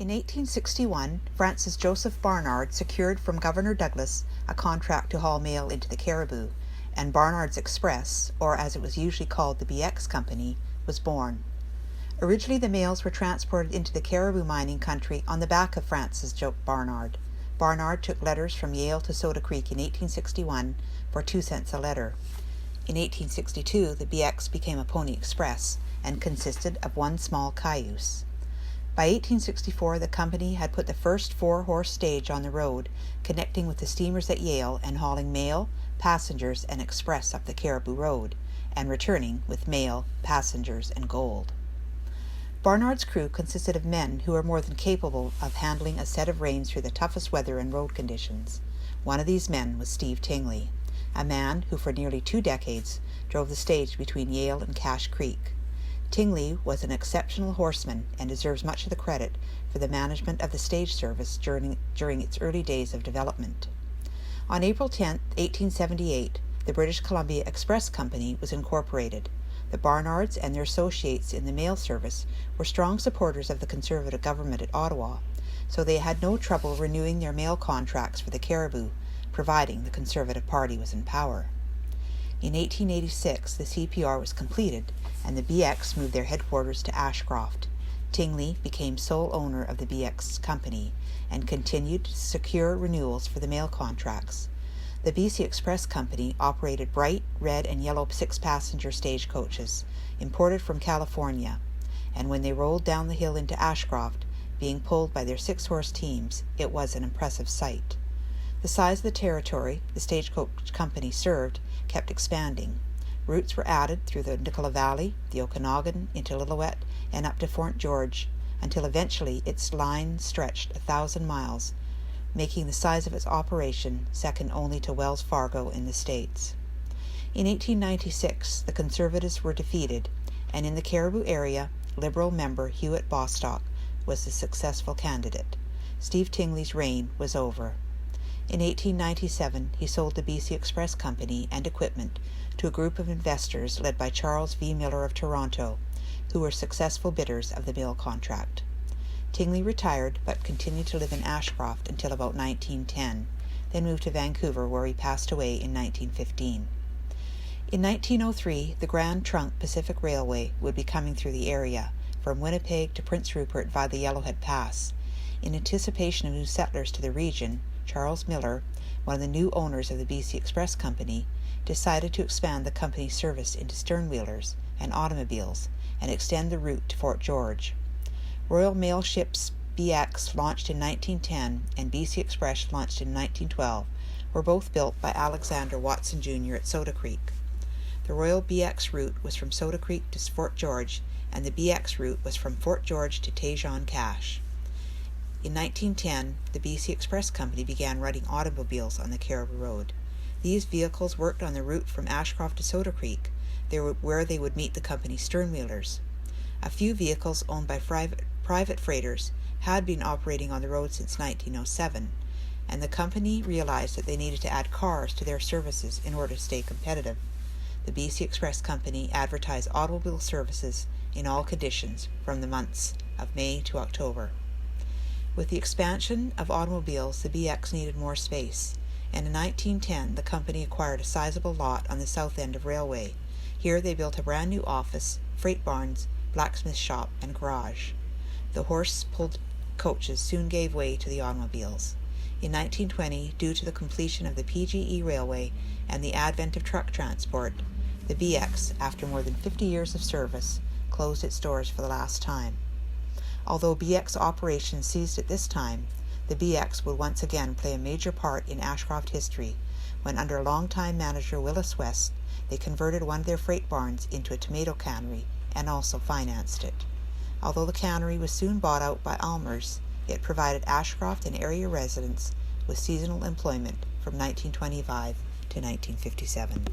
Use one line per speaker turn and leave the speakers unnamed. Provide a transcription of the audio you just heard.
In 1861, Francis Joseph Barnard secured from Governor Douglas a contract to haul mail into the Cariboo, and Barnard's Express, or as it was usually called the BX Company, was born. Originally the mails were transported into the Cariboo mining country on the back of Francis Barnard. Barnard took letters from Yale to Soda Creek in 1861 for 2 cents a letter. In 1862, the BX became a Pony Express and consisted of one small cayuse. By 1864, the company had put the first 4-horse stage on the road, connecting with the steamers at Yale and hauling mail, passengers, and express up the Cariboo Road, and returning with mail, passengers, and gold. Barnard's crew consisted of men who were more than capable of handling a set of reins through the toughest weather and road conditions. One of these men was Steve Tingley, a man who for nearly 2 decades drove the stage between Yale and Cache Creek. Tingley was an exceptional horseman and deserves much of the credit for the management of the stage service during its early days of development. On April 10, 1878, the British Columbia Express Company was incorporated. The Barnards and their associates in the mail service were strong supporters of the Conservative government at Ottawa, so they had no trouble renewing their mail contracts for the Cariboo, providing the Conservative Party was in power. In 1886, the CPR was completed, and the BX moved their headquarters to Ashcroft. Tingley became sole owner of the BX company and continued to secure renewals for the mail contracts. The BC Express Company operated bright red and yellow 6-passenger stagecoaches imported from California, and when they rolled down the hill into Ashcroft, being pulled by their 6-horse teams, it was an impressive sight. The size of the territory the stagecoach company served kept expanding. Routes were added through the Nicola Valley, the Okanagan, into Lillooet, and up to Fort George, until eventually its line stretched 1,000 miles, making the size of its operation second only to Wells Fargo in the States. In 1896, the Conservatives were defeated, and in the Cariboo area, Liberal member Hewitt Bostock was the successful candidate. Steve Tingley's reign was over. In 1897, he sold the BC Express Company and equipment to a group of investors led by Charles V. Miller of Toronto, who were successful bidders of the mail contract. Tingley retired but continued to live in Ashcroft until about 1910, then moved to Vancouver, where he passed away in 1915. In 1903, the Grand Trunk Pacific Railway would be coming through the area, from Winnipeg to Prince Rupert via the Yellowhead Pass. In anticipation of new settlers to the region, Charles Miller, one of the new owners of the BC Express Company, decided to expand the company's service into sternwheelers and automobiles and extend the route to Fort George. Royal Mail Ships BX, launched in 1910, and BC Express, launched in 1912, were both built by Alexander Watson Jr. at Soda Creek. The Royal BX route was from Soda Creek to Fort George, and the BX route was from Fort George to Tejon Cache. In 1910, the BC Express Company began running automobiles on the Cariboo Road. These vehicles worked on the route from Ashcroft to Soda Creek, where they would meet the company's sternwheelers. A few vehicles owned by private freighters had been operating on the road since 1907, and the company realized that they needed to add cars to their services in order to stay competitive. The BC Express Company advertised automobile services in all conditions from the months of May to October. With the expansion of automobiles, the BX needed more space, and in 1910 the company acquired a sizable lot on the south end of Railway. Here they built a brand new office, freight barns, blacksmith shop, and garage. The horse-pulled coaches soon gave way to the automobiles. In 1920, due to the completion of the PGE Railway and the advent of truck transport, the BX, after more than 50 years of service, closed its doors for the last time. Although BX operations ceased at this time, the BX would once again play a major part in Ashcroft history when, under longtime manager Willis West, they converted one of their freight barns into a tomato cannery and also financed it. Although the cannery was soon bought out by Almers, it provided Ashcroft and area residents with seasonal employment from 1925 to 1957.